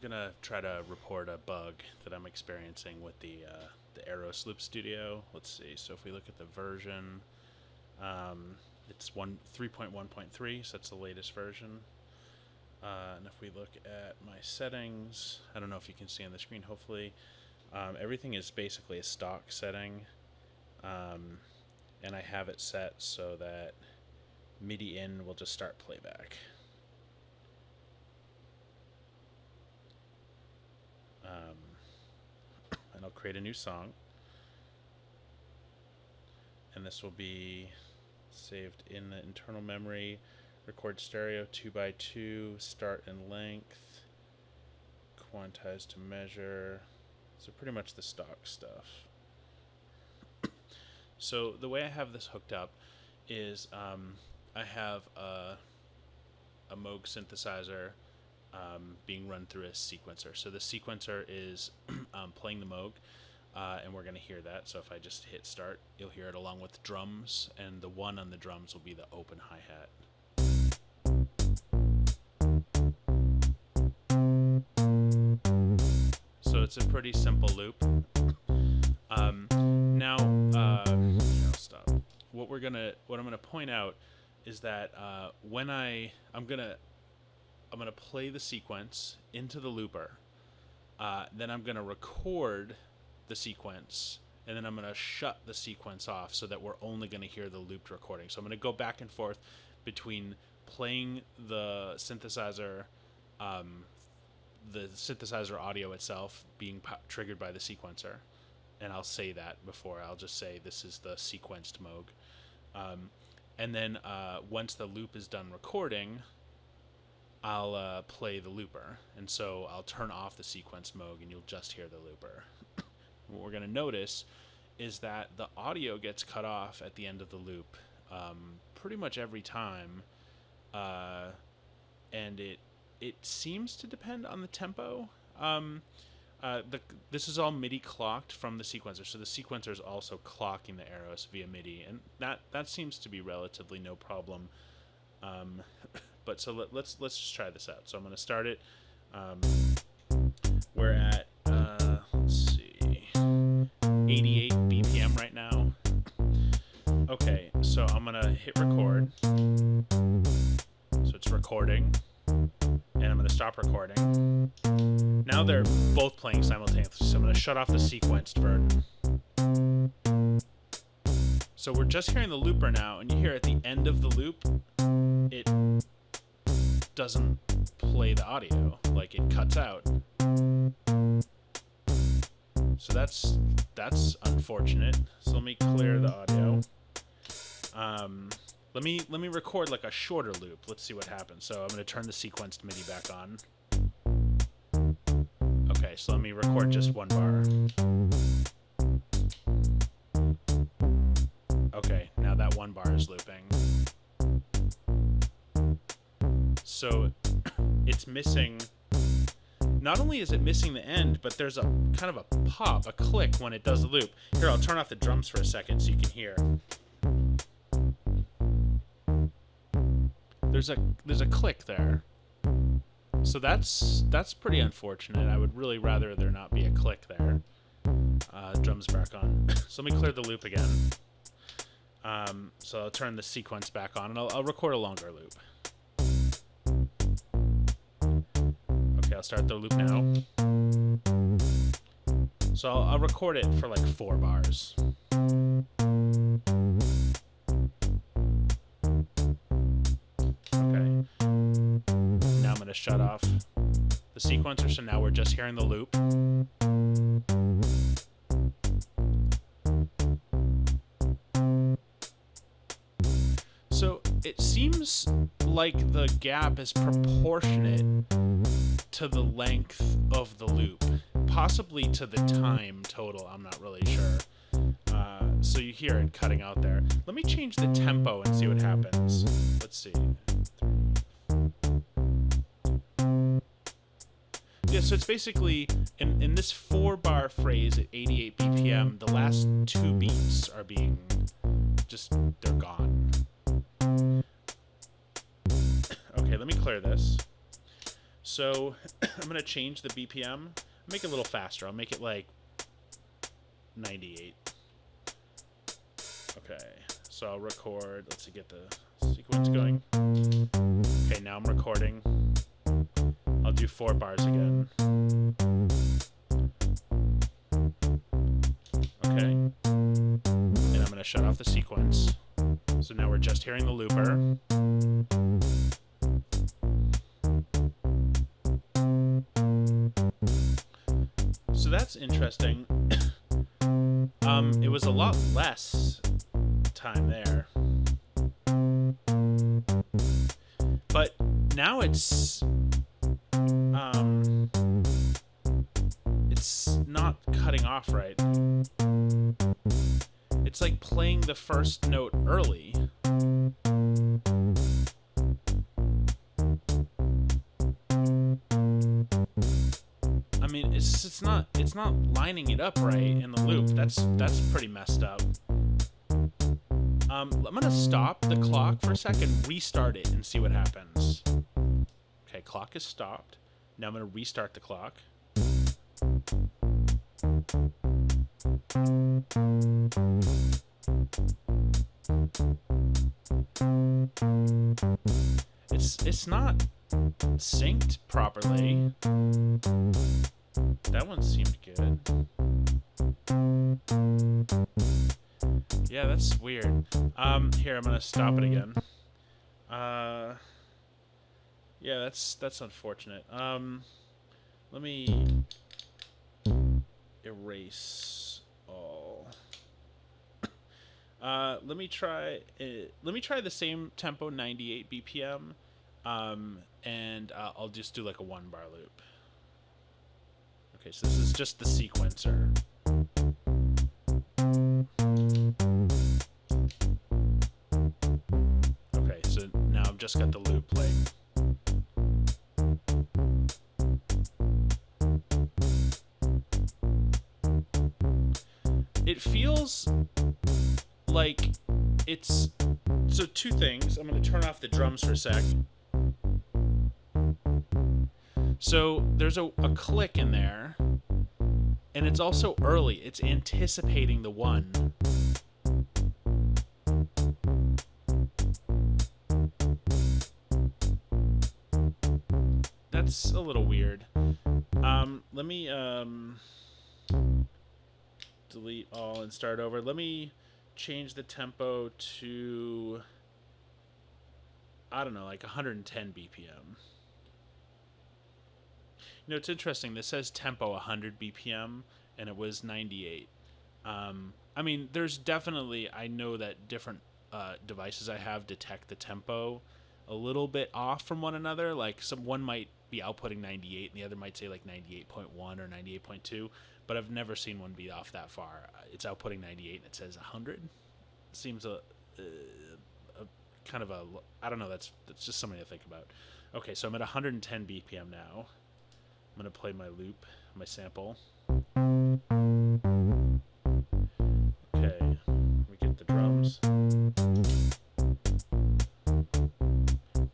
gonna try to report a bug that I'm experiencing with the Aeros Loop Studio. Let's see. So if we look at the version, it's 3.1.3, so that's the latest version. And if we look at my settings, I don't know if you can see on the screen. Hopefully, everything is basically a stock setting, and I have it set so that MIDI in will just start playback. And I'll create a new song, and this will be saved in the internal memory. Record stereo 2x2, start and length, quantize to measure. So pretty much the stock stuff. So the way I have this hooked up is I have a Moog synthesizer being run through a sequencer. So the sequencer is playing the Moog, and we're going to hear that. So if I just hit start, you'll hear it along with drums, and the one on the drums will be the open hi-hat. So it's a pretty simple loop. Now, I'll stop. What I'm gonna point out is that when I'm gonna play the sequence into the looper, then I'm gonna record the sequence, and then I'm gonna shut the sequence off so that we're only gonna hear the looped recording. So I'm gonna go back and forth between playing the synthesizer audio itself being triggered by the sequencer, and I'll say that before. I'll just say this is the sequenced Moog, and then once the loop is done recording, I'll play the looper, and so I'll turn off the sequenced Moog and you'll just hear the looper. What we're going to notice is that the audio gets cut off at the end of the loop pretty much every time, and it seems to depend on the tempo. This is all MIDI clocked from the sequencer, so the sequencer is also clocking the Aeros via MIDI, and that seems to be relatively no problem. But so let's just try this out. So I'm going to start it. We're at let's see, 88 BPM right now. Okay, so I'm going to hit record. So it's recording, and I'm going to stop recording. Now they're both playing simultaneously, so I'm going to shut off the sequenced version. So we're just hearing the looper now, and you hear at the end of the loop, it doesn't play the audio, like it cuts out. So that's unfortunate. So let me clear the audio. Let me record like a shorter loop. Let's see what happens. So I'm going to turn the sequenced MIDI back on. Okay, so let me record just one bar. Okay, now that one bar is looping. So it's missing, not only is it missing the end, but there's a kind of a pop, a click when it does the loop. Here, I'll turn off the drums for a second so you can hear. There's a click there. So that's pretty unfortunate. I would really rather there not be a click there. Drums back on. So let me clear the loop again. So I'll turn the sequence back on, and I'll record a longer loop. Okay, I'll start the loop now. So I'll record it for like 4 bars. Okay. Now I'm going to shut off the sequencer, so now we're just hearing the loop. So it seems like the gap is proportionate to the length of the loop, possibly to the time total. I'm not really sure. So you hear it cutting out there. Let me change the tempo and see what happens. Let's see. Yeah, so it's basically, in this 4-bar phrase at 88 BPM, the last 2 beats are being they're gone. Okay, let me clear this. So I'm going to change the BPM. Make it a little faster. I'll make it like 98. Okay, so I'll record. Let's see, get the sequence going. Okay, now I'm recording. I'll do 4 bars again. Okay. And I'm going to shut off the sequence. So now we're just hearing the looper. So that's interesting. It was a lot less time there. But now it's not cutting off right. It's like playing the first note early. I mean, it's not lining it up right in the loop. That's pretty messed up. I'm gonna stop the clock for a second, restart it, and see what happens. Okay, clock is stopped. Now I'm gonna restart the clock. It's not synced properly. That one seemed good. Yeah, that's weird. Here, I'm gonna stop it again. Yeah, that's unfortunate. Let me erase all. Let me try the same tempo, 98 BPM, and I'll just do like a 1 bar loop. Okay, so this is just the sequencer. Okay, so now I've just got the loop playing. It feels like it's... So 2 things. I'm going to turn off the drums for a sec. So there's a click in there, and it's also early. It's anticipating the 1. That's a little weird. Let me delete all and start over. Let me change the tempo to, I don't know, like 110 BPM. You know, it's interesting. This says tempo 100 BPM, and it was 98. I mean, there's definitely, I know that different devices I have detect the tempo a little bit off from one another. Like one might be outputting 98, and the other might say like 98.1 or 98.2. But I've never seen one be off that far. It's outputting 98, and it says 100. It seems a kind of a, I don't know. That's just something to think about. Okay, so I'm at 110 BPM now. I'm going to play my loop, my sample. Okay, we get the drums. I'm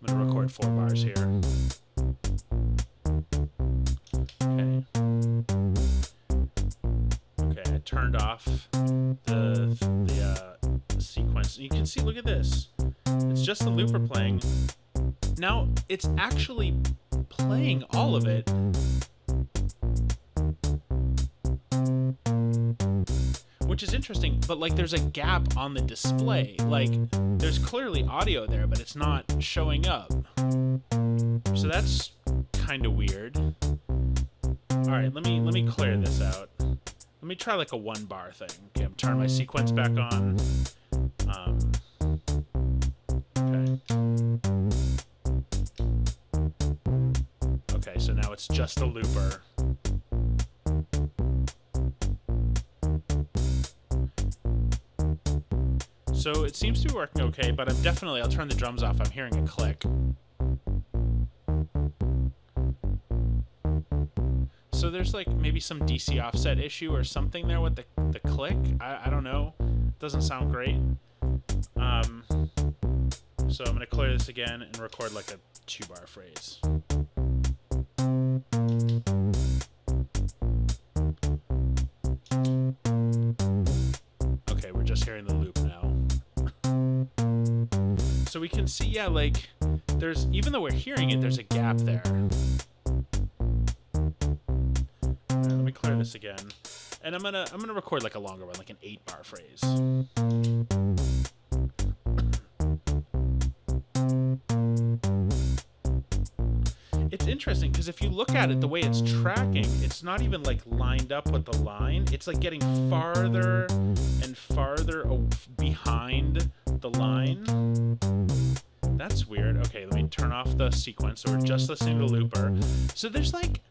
going to record 4 bars here. Okay. Okay, I turned off the sequence. You can see, look at this. It's just the looper playing. Now, it's actually playing all of it. Which is interesting, but like there's a gap on the display. Like there's clearly audio there, but it's not showing up. So that's kind of weird. All right, let me clear this out. Let me try like a 1 bar thing. Okay, I'm turning my sequence back on. Okay. Okay, so now it's just a looper. So it seems to be working okay, but I'll turn the drums off. I'm hearing a click. So there's like maybe some DC offset issue or something there with the click. I don't know. Doesn't sound great. So I'm going to clear this again and record like a 2 bar phrase. So we can see, yeah, like there's, even though we're hearing it, there's a gap there. All right, let me clear this again. And I'm gonna record like a longer one, like an 8-bar phrase. It's interesting because if you look at it, the way it's tracking, it's not even like lined up with the line. It's like getting farther and farther behind the line. That's weird. Okay, let me turn off the sequence. So we're just listening to looper. So there's like,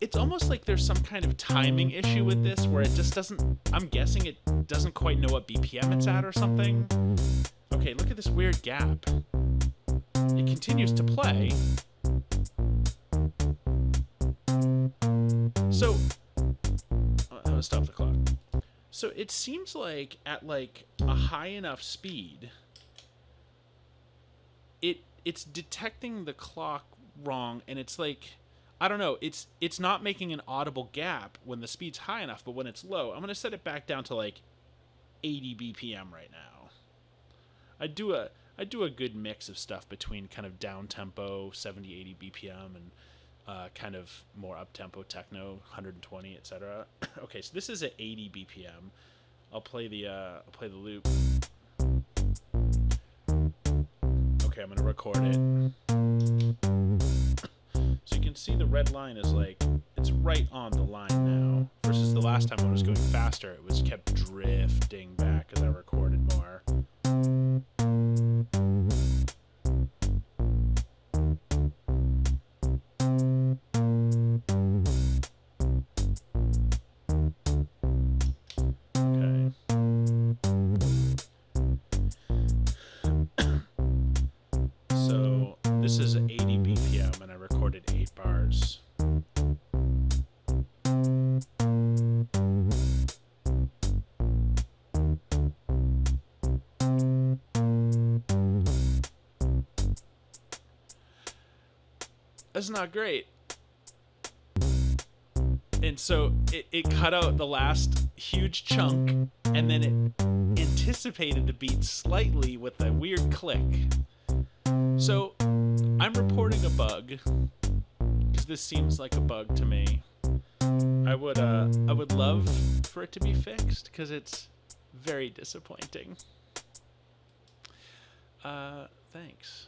it's almost like there's some kind of timing issue with this where it just doesn't, I'm guessing it doesn't quite know what BPM it's at or something. Okay, look at this weird gap. It continues to play. So, I'm gonna stop the clock. So it seems like at like a high enough speed, it's detecting the clock wrong, and it's like, I don't know, it's not making an audible gap when the speed's high enough, but when it's low, I'm gonna set it back down to like 80 BPM right now. I do a good mix of stuff between kind of down tempo 70, 80 BPM and kind of more up tempo techno 120, etc. Okay, so this is at 80 BPM. I'll play the loop. Okay, I'm gonna record it. So you can see the red line is like, it's right on the line now. Versus the last time when it was going faster, it was kept drifting back as I recorded more. This is 80 BPM and I recorded 8 bars. That's not great. And so it cut out the last huge chunk, and then it anticipated the beat slightly with a weird click. So I'm reporting a bug because this seems like a bug to me. I would love for it to be fixed because it's very disappointing. Thanks.